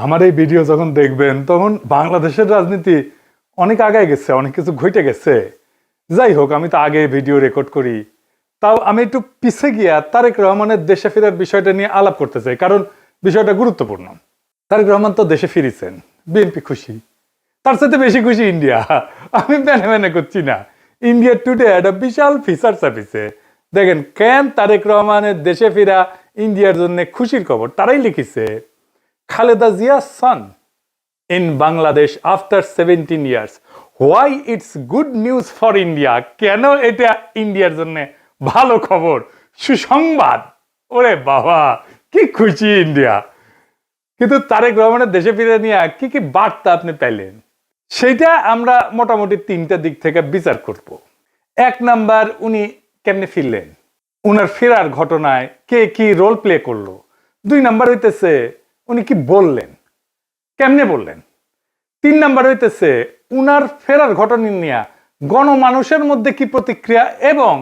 আমার এই ভিডিও যখন দেখবেন তখন বাংলাদেশের রাজনীতি অনেক আগায় গেছে, অনেক কিছু ঘটে গেছে। যাই হোক, আমি তো আগে ভিডিও রেকর্ড করি, তাও আমি একটু পিছে গিয়া তারেক রহমানের দেশে ফেরার বিষয়টা নিয়ে আলাপ করতে চাই, কারণ বিষয়টা গুরুত্বপূর্ণ। তারেক রহমান তো দেশে ফিরেছেন, বিএনপি খুশি, তার সাথে বেশি খুশি ইন্ডিয়া। আমি মেনে মেনে করছি না। ইন্ডিয়া টুডে একটা বিশাল ফিচার ছাপিছে, দেখেন কেন তারেক রহমানের দেশে ফিরা ইন্ডিয়ার জন্য খুশির খবর। তারাই লিখেছে, Khaleda জিয়া's son in Bangladesh after 17 years. Why it's good news for India? কেন এটা ইন্ডিয়ার জন্য ভালো খবর, সুসংবাদ। ওরে বাবা, কি খুশি ইন্ডিয়া। কিন্তু তারেক রহমানের দেশে ফিরে নিয়ে কি কি বার্তা আপনি পেলেন, সেটা আমরা মোটামুটি তিনটা দিক থেকে বিচার করব। এক নাম্বার, উনি কেমনে ফিরলেন, উনার ফেরার ঘটনায় কে কি রোল প্লে করলো। দুই নাম্বার হইতেছে উনি কি বললেন, কেমনে বললেন। তিন নাম্বার হইতেছে উনার ফেরার ঘটনা নিয়ে গণমানুষের মধ্যে কি প্রতিক্রিয়া, এবং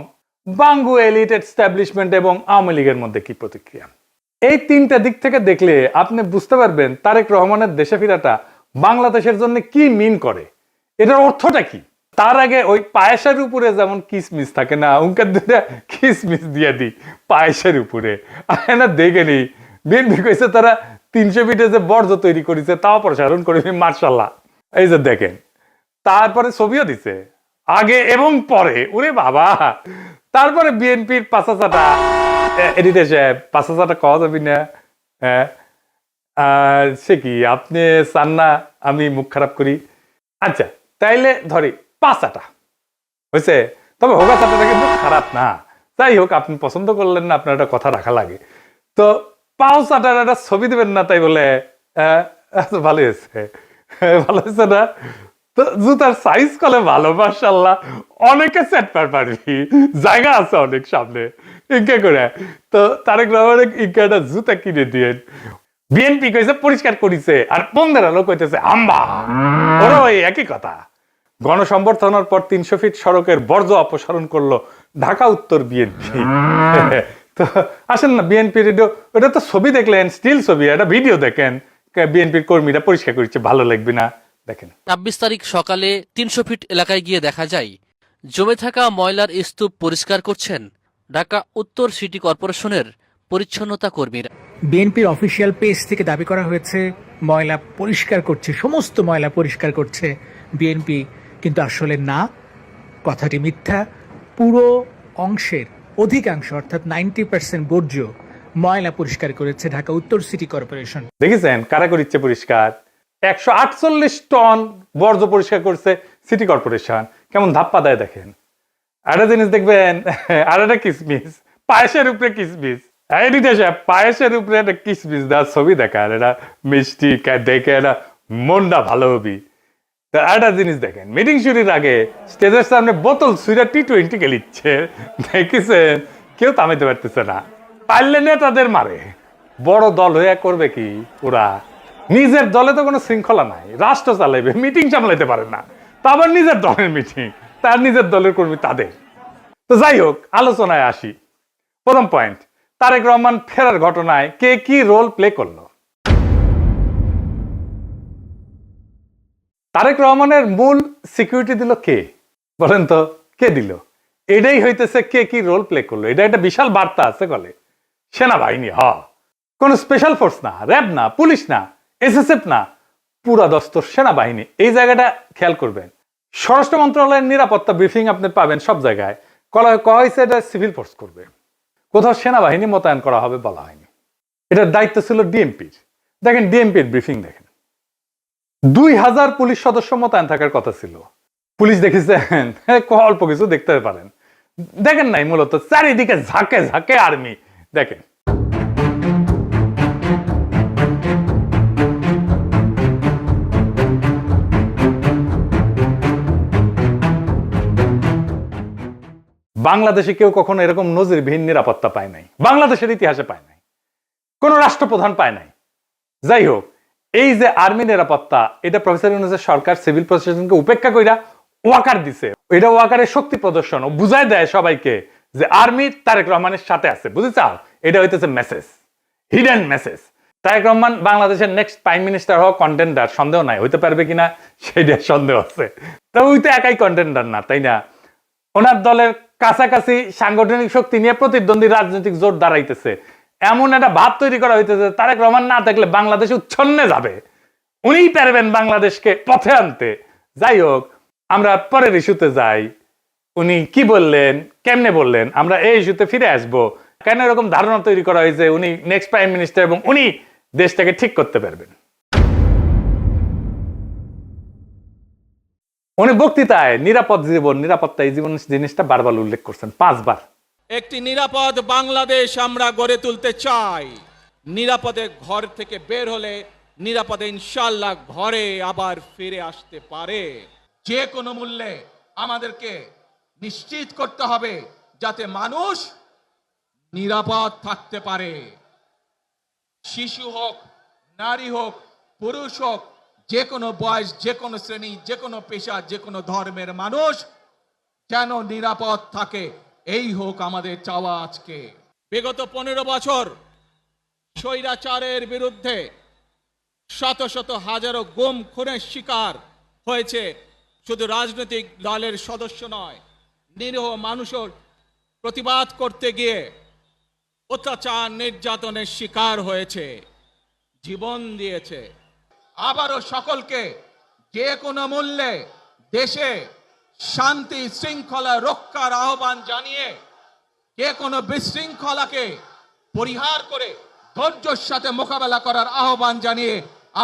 বাঙ্গু এলিট এস্টাবলিশমেন্ট এবং আওয়ামী লীগের মধ্যে কি প্রতিক্রিয়া। এই তিনটা দিক থেকে দেখলে আপনি বুঝতে পারবেন তারেক রহমানের দেশে ফেরাটা বাংলাদেশের জন্য কি মিন করে, এটার অর্থটা কি। তার আগে ওই পায়েসের উপরে যেমন কিসমিস থাকে না, উনকার দুটা কিসমিস দিয়ে দিই পায়েসের উপরে। না দেখেনি বিএনপি কইছে তারা 300 ফিটে যে বর্জ্য তৈরি করেছে তাও প্রসারণ করে, মার্শাল্লাহ। এই যে দেখেন, তারপরে ছবিও দিছে আগে এবং পরে, ওরে বাবা। তারপরে বিএনপির পাঁচাচাটা এডিটর সাহেব, পাঁচাচাটা কওয়া যাবি না, হ্যাঁ সে কি আপনি চান না আমি মুখ খারাপ করি? আচ্ছা তাইলে ধরি পাঁচাটা হয়েছে, তবে হোগা চাটাটা কিন্তু খারাপ না। যাই হোক, আপনি পছন্দ করলেন না, আপনার একটা কথা রাখা লাগে। তো পাও চাটার একটা ছবি দেবেন না, তাই বলে ভালো হয়েছে, ভালো হয়েছে না? তো জুতার সাইজ কলে ভালো, মাশাআল্লাহ, অনেকে সেট পারবি, জায়গা আছে অনেক সামনে, ইনকে করে। তো তারেক রহমানের ইনকে একটা জুতা কিনে দিয়ে বিএনপি কইছে পরিষ্কার করিছে, আর 15 লোক কইতেছে আম্বা। ওরা ওই একই কথা। গণসংবর্ধনার পর 300 ফিট সড়কের বর্জ্য অপসারণ করলো ঢাকা উত্তর বিএনপি। তো আসেন না বিএনপির, ওটা তো ছবি দেখলেন, স্টিল ছবি, একটা ভিডিও দেখেন, বিএনপির কর্মীরা পরিষ্কার করছে, ভালো লাগবে না? দেখেন ২৬ তারিখ সকালে ৩০০ ফিট এলাকায় গিয়ে দেখা যায় জমে থাকা ময়লার স্তূপ পরিষ্কার করছেন ঢাকা উত্তর সিটি কর্পোরেশনের পরিচ্ছন্নতা কর্মীরা। বিএনপির অফিসিয়াল পেজ থেকে দাবি করা হয়েছে ময়লা পরিষ্কার করছে, সমস্ত ময়লা পরিষ্কার করছে বিএনপি, কিন্তু আসলে না, কথাটি মিথ্যা। পুরো অংশের অধিকাংশ অর্থাৎ 90% বর্জ্য ময়লা পরিষ্কার করেছে ঢাকা উত্তর সিটি কর্পোরেশন। দেখেছেন কারা করিচ্ছে পরিষ্কার? 148 টন বর্জ্য পরিষ্কার করছে সিটি কর্পোরেশন। কেমন ধাপ্পা দেয় দেখেন। একটা জিনিস দেখবেন, আর একটা কিসমিস, পায়েসের উপরে কিসমিস, পায়েসের উপরে একটা কিসমিস দেওয়ার ছবি দেখার, এটা মিষ্টি দেখে এটা মনটা ভালো হবি। একটা জিনিস দেখেন, মিটিং শুরুর আগে স্টেজের সামনে বোতল ছুঁড়া T20 খেলিচ্ছে, দেখেছেন? কেউ থামাইতে পারতেছে না, পারলে নেতাদের মারে। বড় দল হয়ে করবে কি ওরা? নিজের দলে তো কোনো শৃঙ্খলা নাই, রাষ্ট্র চালাইবে, মিটিং সামলাইতে পারে না, তা আবার নিজের দলের মিটিং, তার নিজের দলের কর্মী তাদের। তো যাই হোক, আলোচনায় আসি। প্রথম পয়েন্ট, তারেক রহমান ফেরার ঘটনায় কে কি রোল প্লে করলো। তারেক রহমানের মূল সিকিউরিটি দিল কে, বলেন তো? কে দিল? এটাই হইতেছে কে কি রোল প্লে করলো। এটা একটা বিশাল বার্তা আছে বলে। সেনাবাহিনী, কোন স্পেশাল ফোর্স না, র্যাব না, পুলিশ না, এসএসএফ না, পুরা দস্তর সেনাবাহিনী। এই জায়গাটা খেয়াল করবেন। স্বরাষ্ট্র মন্ত্রণালয়ের নিরাপত্তা ব্রিফিং আপনি পাবেন সব জায়গায়, কয়া হয়েছে এটা সিভিল ফোর্স করবে, কোথাও সেনাবাহিনী মোতায়েন করা হবে বলা হয়নি। এটার দায়িত্ব ছিল ডিএমপির। দেখেন ডিএমপির ব্রিফিং দেখেন, 2000 পুলিশ সদস্য মোতায়েন থাকার কথা ছিল। পুলিশ দেখেছেন অল্প কিছু দেখতে পারেন, দেখেন নাই, মূলত চারিদিকে ঝাঁকে ঝাঁকে আর্মি। দেখেন বাংলাদেশে কেউ কখনো এরকম নজিরবিহীন নিরাপত্তা পায় নাই, বাংলাদেশের ইতিহাসে পায় নাই, কোন রাষ্ট্রপ্রধান পায় নাই। যাই হোক, এই যে আর্মি নিরাপত্তা, এটা প্রফেসর ইউনূসের সরকার সিভিল প্রশাসনকে উপেক্ষা কইরা ওয়াকার দিছে। এটা ওয়াকারের শক্তি প্রদর্শন, ও বুঝাই দেয় সবাইকে যে আর্মি তারেক রহমানের সাথে আছে, বুঝেছ? এটা হইতেছে message, hidden message. Tarique Rahman বাংলাদেশের নেক্সট প্রাইম মিনিস্টার হওয়া কন্টেন্ডার, সন্দেহ নাই, হইতে পারবে কিনা সেইটা সন্দেহ আছে। তো ওই তো একাই কন্টেন্ডার না, তাই না? ওনার দলের কাছাকাছি সাংগঠনিক শক্তি নিয়ে প্রতিদ্বন্দ্বী রাজনৈতিক জোট দাঁড়াইতেছে, এমন একটা ভাব তৈরি করা হইতেছে তারেক রহমান না থাকলে বাংলাদেশ উচ্ছন্নে যাবে, উনিই পারবেন বাংলাদেশকে পথে আনতে। যাই হোক, আমরা পরের ইস্যুতে যাই। উনি কি বললেন, কেমনে বললেন, আমরা এই ইস্যুতে ফিরে আসব। কেন এরকম ধারণা তৈরি করা হয়েছে উনি নেক্সট প্রাইম মিনিস্টার এবং উনি দেশটাকে ঠিক করতে পারবেন? উনি বক্তৃতায় নিরাপদ জীবন, নিরাপত্তা, এই জীবন জিনিসটা বারবার উল্লেখ করছেন, 5 বার। একটি নিরাপদ বাংলাদেশ আমরা গড়ে তুলতে চাই। নিরাপদে ঘর থেকে বের হলে নিরাপদে ইনশাআল্লাহ ঘরে আবার ফিরে আসতে পারে। যে কোনো মূল্যে আমাদেরকে নিশ্চিত করতে হবে যাতে মানুষ নিরাপদ থাকতে পারে। শিশু হোক, নারী হোক, পুরুষ হোক, যে কোনো বয়স, যে কোনো শ্রেণী, যে কোনো পেশা, যে কোনো ধর্মের মানুষ যেন নিরাপদ থাকে, এই হোক আমাদের চাওয়া। আজকে বিগত 15 বছর স্বৈরাচারের বিরুদ্ধে শত শত হাজারো গুম খুনের শিকার হয়েছে শুধু রাজনৈতিক দলের সদস্য নয়, নিরীহ মানুষের প্রতিবাদ করতে গিয়ে অত্যাচার নির্যাতনের শিকার হয়েছে, জীবন দিয়েছে। আবারও সকলকে যে কোনো মূল্যে দেশে শান্তি শৃঙ্খলা রক্ষার আহ্বান জানিয়ে যে কোনো বিশৃঙ্খলাকে পরিহার করে ধৈর্যের সাথে মোকাবেলা করার আহ্বান জানিয়ে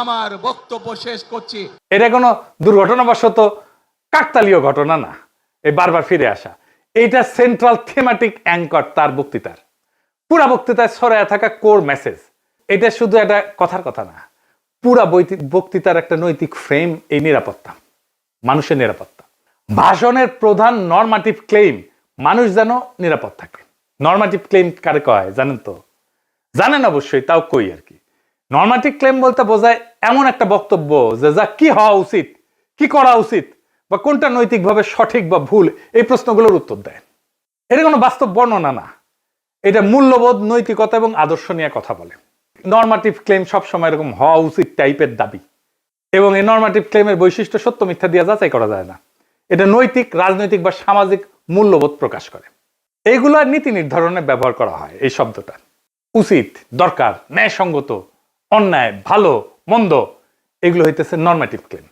আমার বক্তব্য শেষ করছি। এটা কোনো দুর্ঘটনাবশত কাকতালীয় ঘটনা না, এই বারবার ফিরে আসা, এইটা সেন্ট্রাল থিমেটিক অ্যাঙ্কর তার বক্তৃতার। পুরা বক্তৃতায় ছড়ায় থাকা কোর মেসেজ। এটা শুধু একটা কথার কথা না, পুরা বক্তৃতার একটা নৈতিক ফ্রেম এই নিরাপত্তা, মানুষের নিরাপত্তা। ভাষণের প্রধান নরমাটিভ ক্লেম মানুষ যেন নিরাপদ থাকে। নরমাটিভ ক্লেম কারে কয় জানেন তো? জানেন অবশ্যই, তাও কই আর কি। নরমাটিভ ক্লেম বলতে বোঝায় এমন একটা বক্তব্য যে যা কি হওয়া উচিত, কি করা উচিত, বা কোনটা নৈতিকভাবে সঠিক বা ভুল, এই প্রশ্নগুলোর উত্তর দেয়। এটা কোনো বাস্তব বর্ণনা না, এটা মূল্যবোধ, নৈতিকতা এবং আদর্শ নিয়ে কথা বলে। নরমাটিভ ক্লেম সবসময় এরকম হওয়া উচিত টাইপের দাবি, এবং এই নরমাটিভ ক্লেমের বৈশিষ্ট্য সত্য মিথ্যা দিয়ে যাচাই করা যায় না। এটা নৈতিক, রাজনৈতিক বা সামাজিক মূল্যবোধ প্রকাশ করে। এইগুলো নীতি নির্ধারণে ব্যবহার করা হয়। এই শব্দটা উচিত, দরকার, ন্যায়সঙ্গত, অন্যায়, ভালো, মন্দ, এগুলো হইতেছে নরমাটিভ ক্লেম।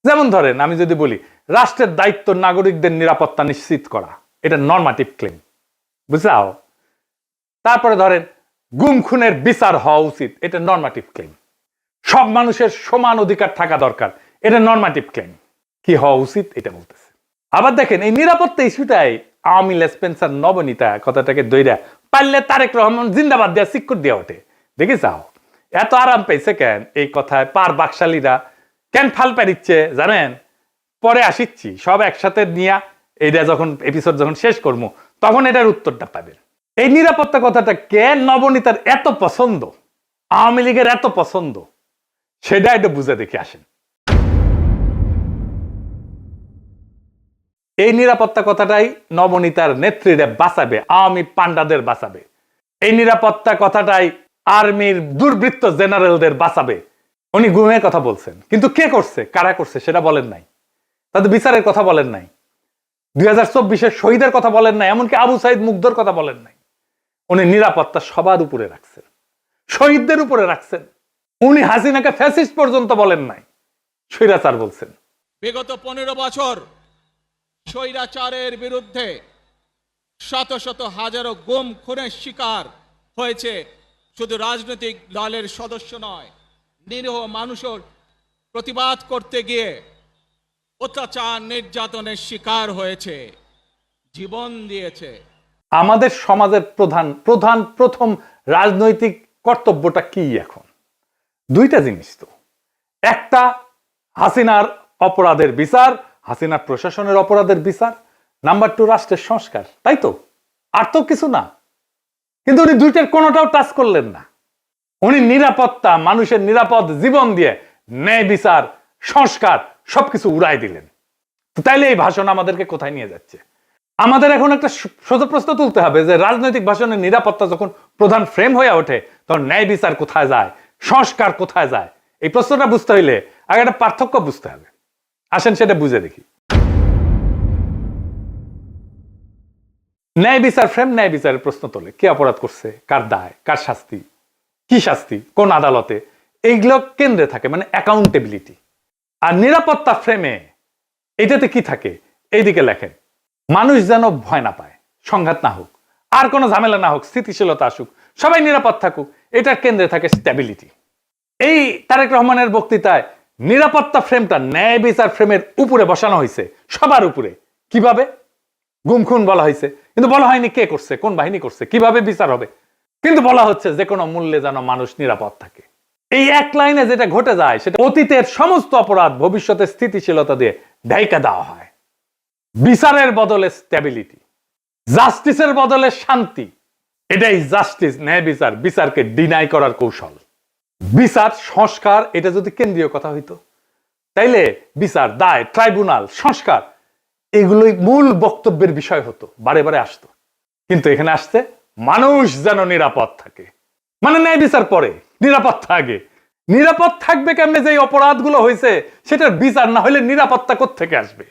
যেমন ধরেন, আমি যদি বলি রাষ্ট্রের দায়িত্ব নাগরিকদের নিরাপত্তা নিশ্চিত করা, এটা নরমাটিভ ক্লেম, বুঝাও। তারপরে ধরেন গুম খুনের বিচার হওয়া উচিত, এটা নরমাটিভ ক্লেম। সব মানুষের সমান অধিকার থাকা দরকার, এটা নরমাটিভ ক্লেম। কি হওয়া উচিত এটা বলতেছে। আবার দেখেন, এই নিরাপত্তা ইস্যুটাই আওয়ামী লেসপেন্সার নবনীতা কথাটাকে দইরা পারলে তারেক রহমান জিন্দাবাদ দেওয়া সিক্কুর দেওয়া ওঠে। দেখে যাও এত আরাম পেয়েছে কেন এই কথায়, পার বাকশালীরা কেন ফাল পারিচ্ছে জানেন? পরে আসিচ্ছি, সব একসাথে নিয়ে এইটা যখন এপিসোড যখন শেষ করবো তখন এটার উত্তরটা পাবেন। এই নিরাপত্তা কথাটা কেন নবনীতার এত পছন্দ, আওয়ামী লীগের এত পছন্দ, সেটা একটু বুঝে দেখে আসেন। এই নিরাপত্তা কথাটাই নবনীতার নেত্রীরা বাঁচাবে, আওয়ামী পান্ডাদের বাঁচাবে। এই নিরাপত্তা কথাটাই আর্মির দুর্বৃত্ত জেনারেলদের বাঁচাবে। উনি গুমের কথা বলছেন, কিন্তু কে করছে, কারা করছে সেটা বলেন নাই। তাদের বিচারের কথা বলেন নাই, 2024-এর শহীদের কথা বলেন নাই, এমনকি আবু সাইদ মুগ্ধর কথা বলেন নাই। উনি নিরাপত্তা সবার উপরে রাখছেন, শহীদদের উপরে রাখছেন। উনি হাসিনাকে ফ্যাসিস্ট পর্যন্ত বলেন নাই, স্বৈরাচার বলছেন। বিগত 15 বছর স্বৈরাচারের বিরুদ্ধে শত শত হাজারো গুম খুনের শিকার হয়েছে শুধু রাজনৈতিক দলের সদস্য নয়, নিরীহ মানুষের প্রতিবাদ করতে গিয়ে অত্যাচার নির্যাতনের শিকার হয়েছে, জীবন দিয়েছে। আমাদের সমাজের প্রথম রাজনৈতিক কর্তব্যটা কি এখন? দুইটা জিনিস তো, একটা হাসিনার অপরাধের বিচার, হাসিনার প্রশাসনের অপরাধের বিচার, নাম্বার 2 রাষ্ট্রের সংস্কার, তাই তো? আর তো কিছু না। কিন্তু উনি দুইটার কোনোটাও টাচ করলেন না। উনি নিরাপত্তা, মানুষের নিরাপদ জীবন দিয়ে ন্যায় বিচার, সংস্কার সবকিছু উড়াই দিলেন। তো তাইলে এই ভাষণ আমাদেরকে কোথায় নিয়ে যাচ্ছে? আমাদের এখন একটা সোজা প্রশ্ন তুলতে হবে যে রাজনৈতিক ভাষণের নিরাপত্তা যখন প্রধান ফ্রেম হয়ে ওঠে তখন ন্যায় বিচার কোথায় যায়, সংস্কার কোথায় যায়? এই প্রশ্নটা বুঝতে হইলে আগে একটা পার্থক্য বুঝতে হবে। আসেন সেটা বুঝে দেখি। ন্যায় বিচার ফ্রেম ন্যায় বিচারের প্রশ্ন তোলে, কে অপরাধ করছে, কার দায়, কার শাস্তি, কি শাস্তি, কোন আদালতে, এইগুলো কেন্দ্রে থাকে, মানে অ্যাকাউন্টেবিলিটি। আর নিরাপত্তা ফ্রেমে এটাতে কি থাকে? এইদিকে লেখেন, মানুষ যেন ভয় না পায়, সংঘাত না হোক, আর কোনো ঝামেলা না হোক, স্থিতিশীলতা আসুক, সবাই নিরাপদ থাকুক, এটার কেন্দ্রে থাকে স্ট্যাবিলিটি। এই তারেক রহমানের বক্তৃতায় নিরাপত্তা ফ্রেমটা ন্যায় বিচার ফ্রেমের উপরে বসানো হয়েছে, সবার উপরে। কিভাবে? গুম খুন বলা হয়েছে, কিন্তু বলা হয়নি কে করছে, কোন বাহিনী করছে, কিভাবে বিচার হবে, কিন্তু বলা হচ্ছে যে কোনো মূল্যে যেন মানুষ নিরাপদ থাকে। এই এক লাইনে যেটা ঘটে যায় সেটা অতীতের সমস্ত অপরাধ ভবিষ্যতে স্থিতিশীলতা দিয়ে ঢাইকা দেওয়া হয়। বিচারের বদলে স্ট্যাবিলিটি, জাস্টিসের বদলে শান্তি, এটাই জাস্টিস, ন্যায় বিচার, বিচারকে ডিনাই করার কৌশল। বিচার সংস্কার এটা যদি কেন্দ্রীয় কথা হইতো, তাইলে বিচার, দায়, ট্রাইব্যুনাল, সংস্কার এগুলোই মূল বক্তব্যের বিষয় হতো, বারে বারে আসতো। কিন্তু এখানে আসছে মানুষ যেন নিরাপদ থাকে, মানে ন্যায় বিচার পরে, নিরাপত্তা আগে। নিরাপদ থাকবে কেমনে? যে অপরাধগুলো হয়েছে সেটার বিচার না হলে নিরাপত্তা কোত্থেকে আসবে?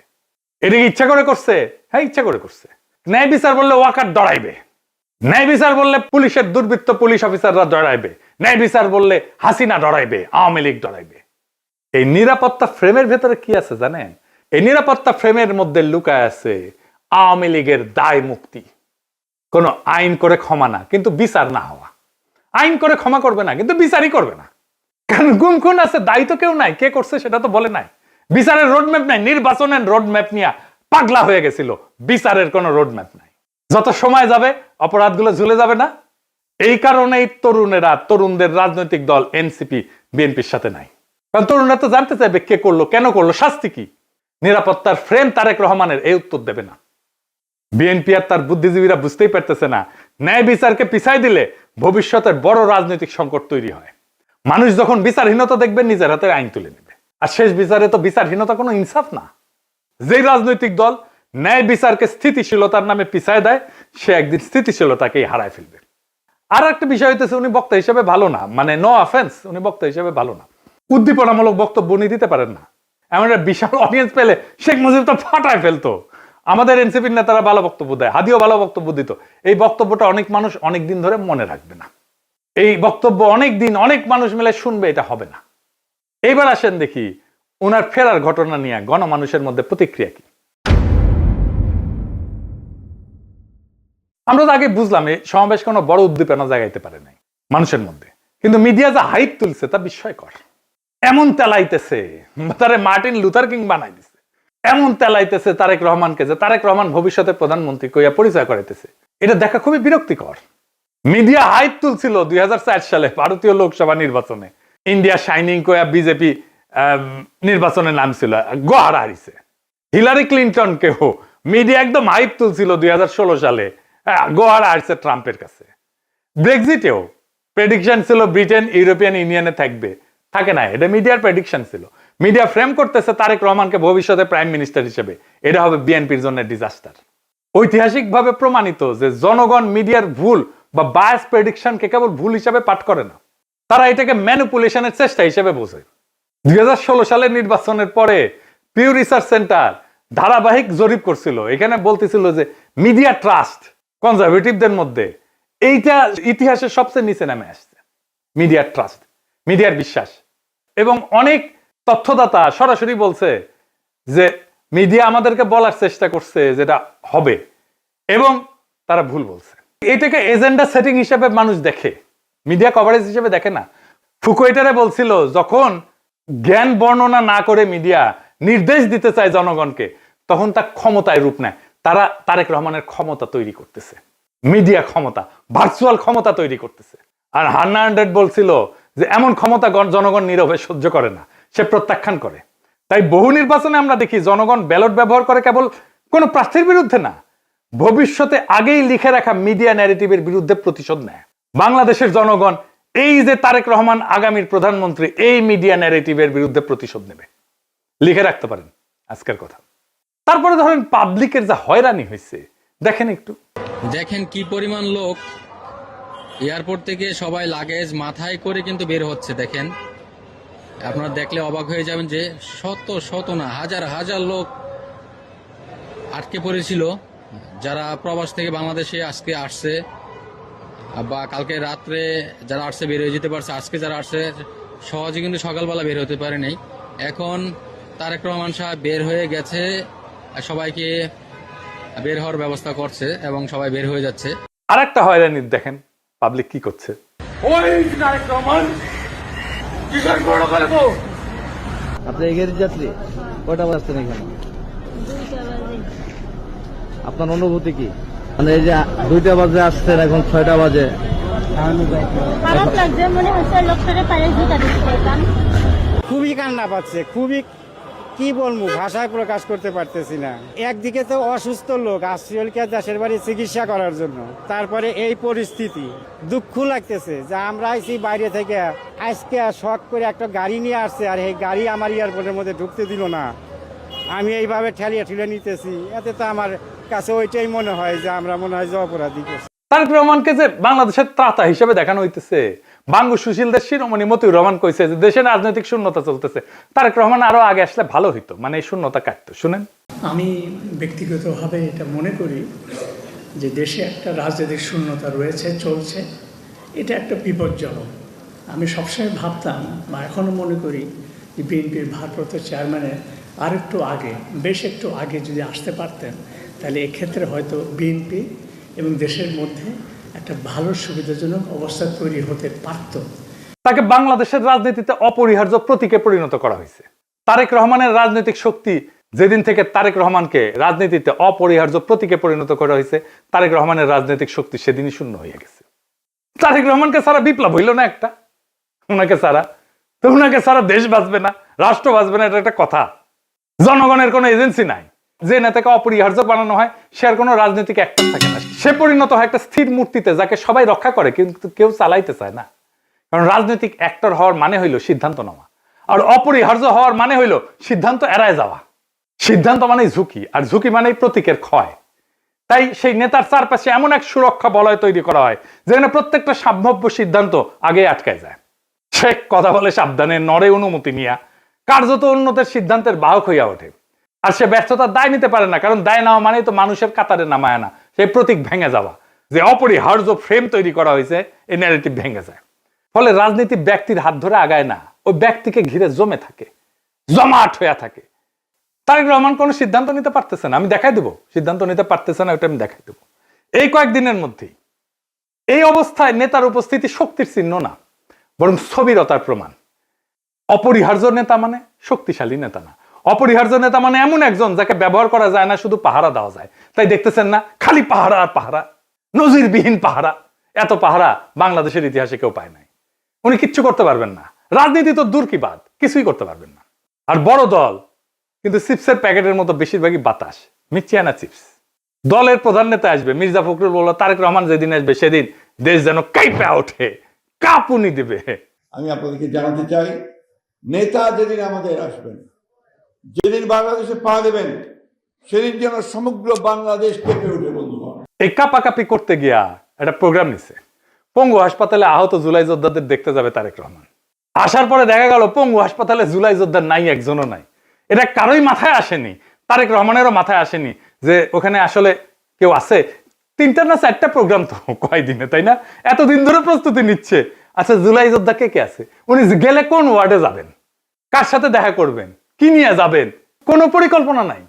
এটা ইচ্ছা করে করছে? হ্যাঁ, ইচ্ছা করে করছে। ন্যায় বিচার বললে ওয়াকার ডরাইবে, ন্যায় বিচার বললে পুলিশের দুর্বৃত্ত পুলিশ অফিসাররা ডরাইবে, ন্যায় বিচার বললে হাসিনা ডরাইবে, আওয়ামী লীগ ডরাইবে। এই নিরাপত্তা ফ্রেমের ভেতরে কি আছে জানেন? এই নিরাপত্তা ফ্রেমের মধ্যে লুকায় আছে আওয়ামী লীগের দায় মুক্তি। কোন আইন করে ক্ষমা না, কিন্তু বিচার না হওয়া। আইন করে ক্ষমা করবে না, কিন্তু বিচারই করবে না। কারণ গুম খুন আছে, দায়ী তো কেউ নাই, কে করছে সেটা তো বলে নাই। বিচারের রোডম্যাপ নাই, নির্বাচনের রোডম্যাপ নিয়ে পাগলা হয়ে গেছিল, বিচারের কোনো রোডম্যাপ নাই। যত সময় যাবে অপরাধগুলো ঝুলে যাবে না? এই কারণেই তরুণেরা, তরুণদের রাজনৈতিক দল এনসিপি বিএনপির সাথে নাই। কারণ তরুণরা তো জানতে চাইবে কে করলো, কেন করলো, শাস্তি কি। নিরাপত্তার ফ্রেম তারেক রহমানের এই উত্তর দেবে না। বিএনপি আর তার বুদ্ধিজীবীরা বুঝতেই পারতেছে না, ন্যায় বিচারকে পিছাই দিলে ভবিষ্যতের বড় রাজনৈতিক সংকট তৈরি হয়। মানুষ যখন বিচারহীনতা দেখবে নিজের হাতে আইন তুলে নেবে। আর শেষ বিচারে তো বিচারহীনতা কোনো ইনসাফ না। যে রাজনৈতিক দল ন্যায় বিচারকে স্থিতিশীলতার নামে পিছায় দেয়, সে একদিন স্থিতিশীলতাকেই হারায় ফেলবে। আর একটা বিষয় হইতেছে, উনি বক্তা হিসেবে ভালো না, মানে নো অফেন্স, উনি বক্তা হিসেবে ভালো না। উদ্দীপনামূলক বক্তব্য উনি দিতে পারেন না। এমন একটা বিশাল অডিয়েন্স পেলে শেখ মুজিব তো ফাটায় ফেলতো। আমাদের এনসিপির নেতারা ভালো বক্তব্য দেয়, হাদিও ভালো বক্তব্য দিত। এই বক্তব্যটা অনেক মানুষ অনেক দিন ধরে মনে রাখবে না। এই বক্তব্য অনেক দিন অনেক মানুষ মিলে শুনবে, এটা হবে না। এইবার আসেন দেখি ওনার ফেরার ঘটনা নিয়ে গণমানুষের মধ্যে প্রতিক্রিয়া কি। আমরা তো আগে বুঝলাম এই সমাবেশ কোনো বড় উদ্দীপনা জাগাইতে পারে নাই মানুষের মধ্যে, কিন্তু মিডিয়া যা হাইপ তুলছে তা বিস্ময়কর। এমন তেলাইতেছে, তারে মার্টিন লুথার কিং বানাই দিছে। এমন তেলাইতেছে তারেক রহমানকে যে তারেক রহমান ভবিষ্যতের প্রধানমন্ত্রী কইয়া পরিচয় করাইতেছে। এটা দেখা খুবই বিরক্তিকর। মিডিয়া হাইপ তুলছিল 2004 সালে ভারতীয় লোকসভা নির্বাচনে, ইন্ডিয়া শাইনিং কইয়া বিজেপি নির্বাচনে নামছিল, গোহারা হারিছে। হিলারি ক্লিন্টনকেও মিডিয়া একদম হাইপ তুলছিল 2016 সালে, গোহারা হারছে ট্রাম্পের কাছে। ব্রেক্সিটেও প্রেডিকশন ছিল ব্রিটেন ইউরোপিয়ান ইউনিয়নে থাকবে, থাকে না। এটা মিডিয়ার প্রেডিকশন ছিল। মিডিয়া ফ্রেম করতেছে তারেক রহমানকে ভবিষ্যতে প্রাইম মিনিস্টার হিসেবে, এটা হবে বিএনপির জন্য ডিজাস্টার। ঐতিহাসিকভাবে প্রমাণিত যে জনগণ মিডিয়ার ভুল বা বায়াস প্রেডিকশনকে কেবল ভুল হিসাবে পাঠ করে না, তারা এটাকে ম্যানিপুলেশনের চেষ্টা হিসেবে বোঝে। 2016 সালের নির্বাচনের পরে পিউ রিসার্চ সেন্টার ধারাবাহিক জরিপ করছিল, এখানে বলতেছিল যে মিডিয়া ট্রাস্ট কনজারভেটিভদের মধ্যে এইটা ইতিহাসের সবচেয়ে নিচে নামে আসছে। মিডিয়ার ট্রাস্ট, মিডিয়ার বিশ্বাস। এবং অনেক তথ্যদাতা সরাসরি বলছে যে মিডিয়া আমাদেরকে বলার চেষ্টা করছে যেটা হবে, এবং তারা ভুল বলছে। এটাকে এজেন্ডা সেটিং হিসেবে মানুষ দেখে, মিডিয়া কভারেজ হিসেবে দেখে না। ফুকুয়েটারে বলছিল যখন জ্ঞান বর্ণনা না করে মিডিয়া নির্দেশ দিতে চায় জনগণকে, তখন তা ক্ষমতায় রূপ নেয়। তারা তারেক রহমানের ক্ষমতা তৈরি করতেছে, মিডিয়া ক্ষমতা, ভার্চুয়াল ক্ষমতা তৈরি করতেছে। আর হান্না আন্ড্রেড বলছিল যে এমন ক্ষমতা জনগণ নীরবে সহ্য করে না, সে প্রত্যাখ্যান করে। তাই বহু নির্বাচনে আমরা দেখি জনগণ ব্যালট ব্যবহার করে কেবল কোন প্রার্থীর বিরুদ্ধে না, ভবিষ্যতে আগেই লিখে রাখা মিডিয়া ন্যারেটিভের বিরুদ্ধে প্রতিশোধ নেয়। বাংলাদেশের জনগণ এই যে তারেক রহমান আগামীর প্রধানমন্ত্রী, এই মিডিয়া ন্যারেটিভের বিরুদ্ধে প্রতিশোধ নেবে, লিখে রাখতে পারেন আজকের কথা। তারপরে ধরেন পাবলিকের যা হয়রানি হয়েছে দেখেন একটু। দেখেন কি পরিমাণ লোক এয়ারপোর্ট থেকে সবাই লাগেজ মাথায় করে কিন্তু বের হচ্ছে। দেখেন, আপনারা দেখলে অবাক হয়ে যাবেন যে শত শত না হাজার হাজার লোক আটকে পড়েছিল, যারা প্রবাস থেকে বাংলাদেশে আজকে আসছে বা কালকে রাত্রে যারা আসছে বের হয়ে যেতে পারছে, আজকে যারা আসছে সহজে কিন্তু সকালবেলা বের হতে পারে নাই। এখন তারেক রহমান সাহেব বের হয়ে গেছে, সবাইকে বের হওয়ার ব্যবস্থা করছে এবং সবাই বের হয়ে যাচ্ছে। আর একটা হয়রানি দেখেন পাবলিক কি করছে। আপনি এগের যাত্রী কয়টা বাজছেন এখানে? আপনার অনুভূতি কি? মানে এই যে 2টা বাজে আসছেন, এখন 6টা বাজে। খারাপ লাগছে, মনে হচ্ছে লোকটারে পায়ে জুতা দিতে পারতাম। খুবই কান্না পাচ্ছে, খুবই কি বলবো, ভাষায় প্রকাশ করতে পারতেছি না। একদিকে তো অসুস্থ লোক আসছিলকে দেশের বাড়ি চিকিৎসা করার জন্য, তারপরে এই পরিস্থিতি, দুঃখ লাগতেছে যে আমরা আইছি বাইরে থেকে, আজকে শখ করে একটা গাড়ি নিয়ে আসছে আর এই গাড়ি আমার এয়ারপোর্টের মধ্যে ঢুকতে দিল না। আমি এইভাবে ঠেলিয়ে ঠেলে নিতেছি, এতে তো আমার কাছে ওইটাই মনে হয় যে আমরা মনে হয় যে অপরাধী করছি। তারেক রহমানকে যে বাংলাদেশের ত্রাতা হিসেবে দেখানো হইতেছে, বাঙ্গু সুশীলদের শিরোমণি মতিউর রহমান কইছে যে দেশে রাজনৈতিক শূন্যতা চলতেছে, তারেক রহমান আরো আগে আসলে ভালো হইতো, মানে এই শূন্যতা কাটতো। শুনেন, আমি ব্যক্তিগতভাবে এটা মনে করি যে দেশে একটা রাজনৈতিক শূন্যতা রয়েছে, চলছে, এটা একটা বিপজ্জনক। আমি সবসময় ভাবতাম বা এখনও মনে করি যে বিএনপির ভারপ্রাপ্ত চেয়ারম্যানের আর একটু আগে, বেশ একটু আগে যদি আসতে পারতেন, তাহলে এক্ষেত্রে হয়তো বিএনপি এবং দেশের মধ্যে একটা ভালো সুবিধাজনক অবস্থা তৈরি হতে পারত। তাকে বাংলাদেশের রাজনীতিতে অপরিহার্য প্রতীকে পরিণত করা হয়েছে। তারেক রহমানের রাজনৈতিক শক্তি যেদিন থেকে তারেক রহমানকে রাজনীতিতে অপরিহার্য প্রতীকে পরিণত করা হয়েছে, তারেক রহমানের রাজনৈতিক শক্তি সেদিনই শূন্য হয়ে গেছে। তারেক রহমানকে ছাড়া বিপ্লব হইল না একটা, ওনাকে ছাড়া তো, ওনাকে ছাড়া দেশ বাঁচবে না, রাষ্ট্র বাঁচবে না, এটা একটা কথা। জনগণের কোনো এজেন্সি নাই, যে নেতাকে অপরিহার্য বানানো হয় সে আর কোনো রাজনৈতিক অ্যাক্টর থাকে না, সে পরিণত হয় একটা স্থির মূর্তিতে যাকে সবাই রক্ষা করে কিন্তু কেউ চালাইতে চায় না। কারণ রাজনৈতিক অ্যাক্টর হওয়ার মানে হইল সিদ্ধান্ত নেওয়া, আর অপরিহার্য হওয়ার মানে হইল সিদ্ধান্ত এড়ায় যাওয়া। সিদ্ধান্ত মানেই ঝুঁকি, আর ঝুঁকি মানেই প্রতীকের ক্ষয়। তাই সেই নেতার চারপাশে এমন এক সুরক্ষা বলয় তৈরি করা হয় যেখানে প্রত্যেকটা সম্ভাব্য সিদ্ধান্ত আগে আটকায় যায়। সে কথা বলে সাবধানে, নড়ে অনুমতি নিয়া, কার্যত উন্নতের সিদ্ধান্তের বাহক হইয়া ওঠে। আর সে ব্যর্থতার দায় নিতে পারে না, কারণ দায় নেওয়া মানেই তো মানুষের কাতারে নামায় না, সেই প্রতীক ভেঙে যাওয়া, যে অপরিহার্য ফ্রেম তৈরি করা হয়েছে, এই ন্যারেটিভ ভেঙে যায়। ফলে রাজনীতি ব্যক্তির হাত ধরে আগায় না, ওই ব্যক্তিকে ঘিরে জমে থাকে, জমাট হইয়া থাকে। তারেক রহমান কোনো সিদ্ধান্ত নিতে পারতেছে না, আমি দেখাই দেবো সিদ্ধান্ত নিতে পারতেছে না, ওটা আমি দেখাই দেবো এই কয়েকদিনের মধ্যেই। এই অবস্থায় নেতার উপস্থিতি শক্তির চিহ্ন না, বরং স্থবিরতার প্রমাণ। অপরিহার্য নেতা মানে শক্তিশালী নেতা না, অপরিহার্য নেতা মানে এমন একজন যাকে ব্যবহার করা যায় না, শুধু পাহারা দেওয়া যায়। তাই দেখতেছেন না, খালি পাহারা আর পাহারা, নজিরবিহীন পাহারা। এত পাহারা বাংলাদেশের ইতিহাসে কেউ পায় নাই। উনি কিচ্ছু করতে পারবেন না, রাজনীতি তো দূর কি বাদ, কিছুই করতে পারবেন না। আর বড় দল কিন্তু চিপসের প্যাকেটের মতো বেশিরভাগই বাতাস, মিচিয়ানা চিপস। দলের প্রধান নেতা আসবে, মির্জা ফখরুল বলল তারেক রহমান যেদিন আসবে সেদিন দেশ যেন কাঁপে ওঠে, কাঁপুনি দেবে। আমি আপনাদেরকে জানাতে চাই, নেতা যেদিন আমাদের আসবেন, যেদিন বাংলাদেশে পা দেবেন, সেদিন যেন সমগ্র বাংলাদেশ কেঁপে উঠে। বন্ধুগণ, এই কাপাকাপি করতে গিয়া একটা প্রোগ্রাম নিছে, পঙ্গু হাসপাতালে আহত জুলাই যোদ্ধাদের দেখতে যাবে তারেক রহমান। আসার পরে দেখা গেল পঙ্গু হাসপাতালে জুলাই যোদ্ধা নাই, একজনও নাই। এটা কারোই মাথায় আসেনি, তারেক রহমানেরও মাথায় আসেনি যে ওখানে আসলে কেউ আছে। 3টা না 4টা প্রোগ্রাম তো কয়দিনে, তাই না? এতদিন ধরে প্রস্তুতি নিচ্ছে। আচ্ছা, জুলাই যোদ্ধা কে কে আছে? উনি গেলে কোন ওয়ার্ডে যাবেন, কার সাথে দেখা করবেন, কি নিয়ে যাবেন, কোনো পরিকল্পনা নাই।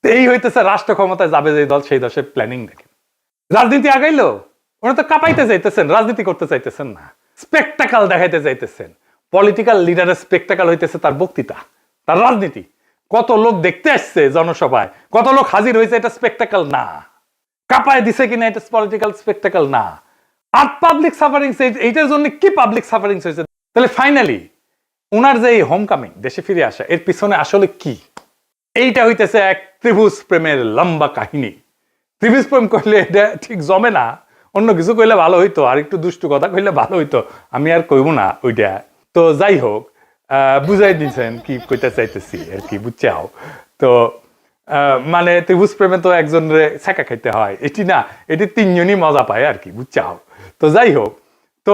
এই হইতেছে রাষ্ট্র ক্ষমতায় যাবে যে দল, সেই দশের প্ল্যানিং দেখেন। রাজনীতি আগাইলো, ওনারা তো কাঁপাইতে চাইতেছেন, রাজনীতি করতে চাইতেছেন না, স্পেকটাকাল দেখাইতে চাইতেছেন। পলিটিক্যাল লিডারের স্পেকটাকাল হইতেছে তার বক্তৃতা, তার রাজনীতি। কত লোক দেখতে আসছে জনসভায়, কত লোক হাজির হয়েছে, এটা স্পেকটাকাল না। কাঁপায় দিছে কিনা, এটা পলিটিক্যাল স্পেকটাকাল না। আর পাবলিক সাফারিংস, এইটার জন্য কি পাবলিক সাফারিংস হয়েছে? তাহলে ফাইনালি ওনার যে এই হোম কামিং, দেশে ফিরে আসা, এর পিছনে আসলে কি? এইটা হইতেছে এক ত্রিভুজ প্রেমের লম্বা কাহিনী। ত্রিভুজ প্রেম করলে এটা ঠিক জমে না, অন্য কিছু কইলে ভালো হইতো, আর একটু দুষ্টু কথা কইলে ভালো হইতো, আমি আর কইব না ওইটা। তো যাই হোক, বুঝাই দিয়েছেন কি কইতে চাইতেছি আর কি, বুঝছাও তো। মানে ত্রিভুজ প্রেমে তো একজনের ছেঁকা খাইতে হয়, এটি না, এটি 3জনই মজা পায় আর কি, বুঝছাও। তো যাই হোক, তো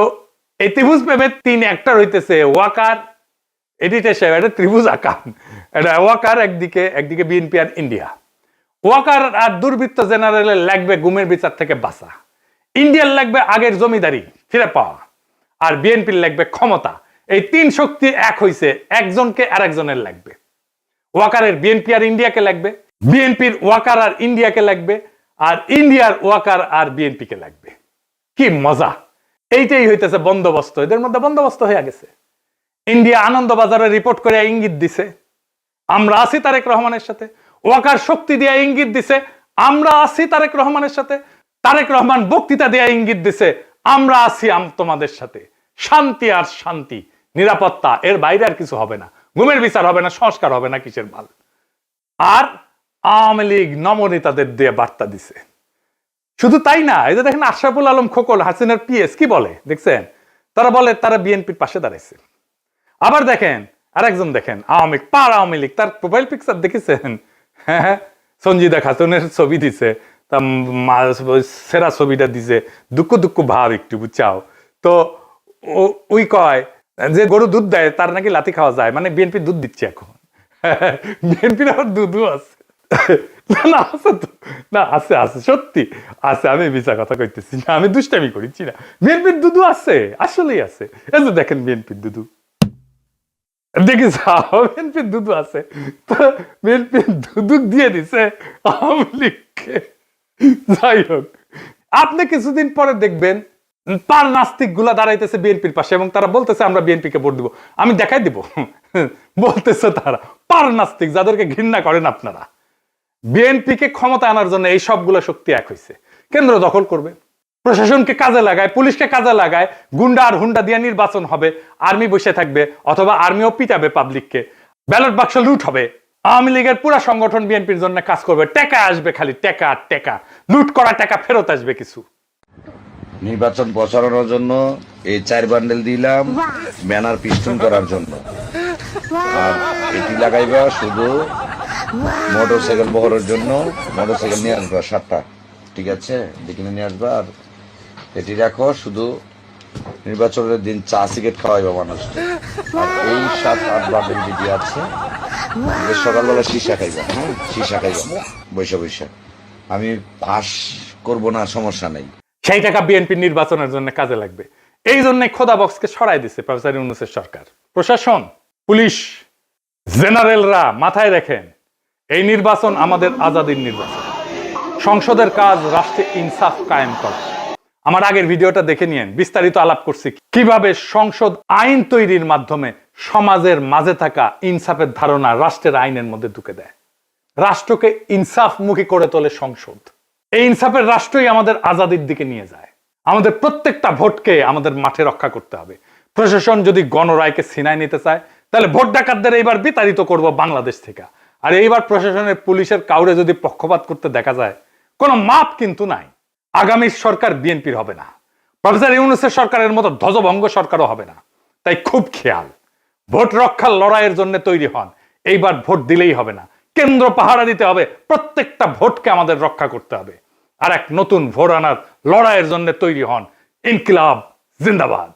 এই ত্রিভুজ প্রেমের 3 অ্যাক্টর হইতেছে ওয়াকার, এডিটর সাহেব, এটা ত্রিভুজ আকার, এটা ওয়াকার একদিকে বিএনপি আর ইন্ডিয়া। ওয়াকার আর দুর্বৃত্ত জেনারেলের লাগবে গুমের বিচার থেকে বাঁচা, ইন্ডিয়ার লাগবে আগের জমিদারি ফিরে পাওয়া, আর বিএনপির লাগবে ক্ষমতা। এই 3 শক্তি এক হইছে, একজনকে আর একজনের লাগবে। ওয়াকারের বিএনপি আর ইন্ডিয়াকে লাগবে, বিএনপির ওয়াকার আর ইন্ডিয়াকে লাগবে, আর ইন্ডিয়ার ওয়াকার আর বিএনপিকে লাগবে। কি মজা! এইটাই হইতেছে বন্দোবস্ত, এদের মধ্যে বন্দোবস্ত হয়ে গেছে। ইন্ডিয়া আনন্দবাজারে রিপোর্ট করে ইঙ্গিত দিছে আমরা আছি তারেক রহমানের সাথে, ওয়াকার শক্তি দিয়ে ইঙ্গিত দিছে আমরা আছি তারেক রহমানের সাথে, তারেক রহমান বক্তৃতা দিয়ে ইঙ্গিত দিছে আমরা আছি তোমাদের সাথে। শান্তি আর শান্তি, নিরাপত্তা, এর বাইরে আর কিছু হবে না। গুমের বিচার হবে না, সংস্কার হবে না, কিসের ভাল। আর আওয়ামী লীগ নমনেতাদের দিয়ে বার্তা দিছে। শুধু তাই না, এই যে দেখেন আশরাফুল আলম খোকন, হাসিনার পিএস, কি বলে দেখছেন? তারা বলে তারা বিএনপির পাশে দাঁড়াইছে। আবার দেখেন আরেকজন, দেখেন আওয়ামী লীগ, তার প্রোফাইল পিকচার দেখেছেন? হ্যাঁ, সঞ্জিদা খাতুনের ছবি দিছে, তা সেরা ছবিটা দিছে, দুঃখ ভাব একটু, বুঝছাও তো। ওই কয় যে গরু দুধ দেয় তার নাকি লাথি খাওয়া যায়, মানে বিএনপি দুধ দিচ্ছে এখন। বিএনপির আবার দুধও আছে। না আছে তো, না আছে আছে, সত্যি আছে, আমি মিছা কথা কইতেছি না, আমি দুষ্টামি করিছি না। বিএনপির দুধু আছে, আসলেই আছে। এই যে দেখেন বিএনপির দুধু, দেখিস বিএনপির দুধু আছে। তো বিএনপির দুধু দিয়ে দিছে আওয়ামী লীগকে। যাই হোক, আপনি কিছুদিন পরে দেখবেন পার নাস্তিক গুলা দাঁড়াইতেছে বিএনপির পাশে এবং তারা বলতেছে আমরা বিএনপিকে ভোট দিব। আমি দেখাই দিব, বলতেছে তারা পার নাস্তিক, যাদেরকে ঘৃণা করেন আপনারা। বিএনপিকে ক্ষমতা আনার জন্য এই সবগুলো শক্তি এক হয়েছে। কেন্দ্র দখল করবে, প্রশাসনকে কাজে লাগায়, পুলিশকে কাজে লাগায়, গুন্ডা আর হুন্ডা দিয়ে নির্বাচন হবে, আর্মি বসে থাকবে, অথবা আর্মিও পিটাবে পাবলিককে, ব্যালট বাক্স লুট হবে। আওয়ামী লীগের পুরো সংগঠন বিএনপির জন্য কাজ করবে, টাকা আসবে, খালি টাকা আর টাকা, লুট করা টাকা ফেরত আসবে কিছু। নির্বাচন প্রচারণার জন্য এই 4 বান্ডেল দিলাম ব্যানার পিস্টন করার জন্য, আর এটি লাগাইবা শুধু মোটরসাইকেল বহরের জন্য। মোটরসাইকেল নিয়ে আসবা 7টা, ঠিক আছে, দেখে নিয়ে আসবা। আর এটি রাখো শুধু নির্বাচনের দিন চা সিগারেট খাওয়াইবা মানুষকে। আর এই 7-8 বান্ডেল যেটি আছে, সকালবেলা সীসা খাইবা, হ্যাঁ সীসা খাইবা বৈশা। আমি পাস করবো না, সমস্যা নেই। সেই টাকা বিএনপি নির্বাচনের জন্য কাজে লাগবে। এই জন্য খোদা বক্সকে সরাই দিছে প্রফেসর ইউনূসের সরকার। প্রশাসন, পুলিশ, জেনারেলরা মাথায় রাখেন, এই নির্বাচন আমাদের আজাদির নির্বাচন। সংসদের কাজ রাষ্ট্রে ইনসাফ কায়েম করা। আমার আগের ভিডিওটা দেখে নিয়েন, বিস্তারিত আলাপ করছি কিভাবে সংসদ আইন তৈরির মাধ্যমে সমাজের মাঝে থাকা ইনসাফের ধারণা রাষ্ট্রের আইনের মধ্যে ঢুকে দেয়। রাষ্ট্রকে ইনসাফমুখী করে তোলে সংসদ। এই ইনসাফের রাষ্ট্রই আমাদের আজাদির দিকে নিয়ে যায়। আমাদের প্রত্যেকটা ভোটকে আমাদের মাঠে রক্ষা করতে হবে। প্রশাসন যদি গণরায়কে ছিনায় নিতে চায়, তাহলে ভোট ডাকাতদের এইবার বিতাড়িত করব বাংলাদেশ থেকে। আর এইবার প্রশাসনের, পুলিশের কাউরে যদি পক্ষপাত করতে দেখা যায়, কোনো মাপ কিন্তু নাই। আগামী সরকার বিএনপির হবে না, প্রফেসর ইউনূসের সরকারের মতো ধ্বজভঙ্গ সরকারও হবে না। তাই খুব খেয়াল, ভোট রক্ষার লড়াইয়ের জন্য তৈরি হন। এইবার ভোট দিলেই হবে না, কেন্দ্র পাহারা দিতে হবে, প্রত্যেকটা ভোটকে আমাদের রক্ষা করতে হবে। আর এক নতুন ভোট আনার লড়াইয়ের জন্য তৈরি হন। ইনকিলাব জিন্দাবাদ।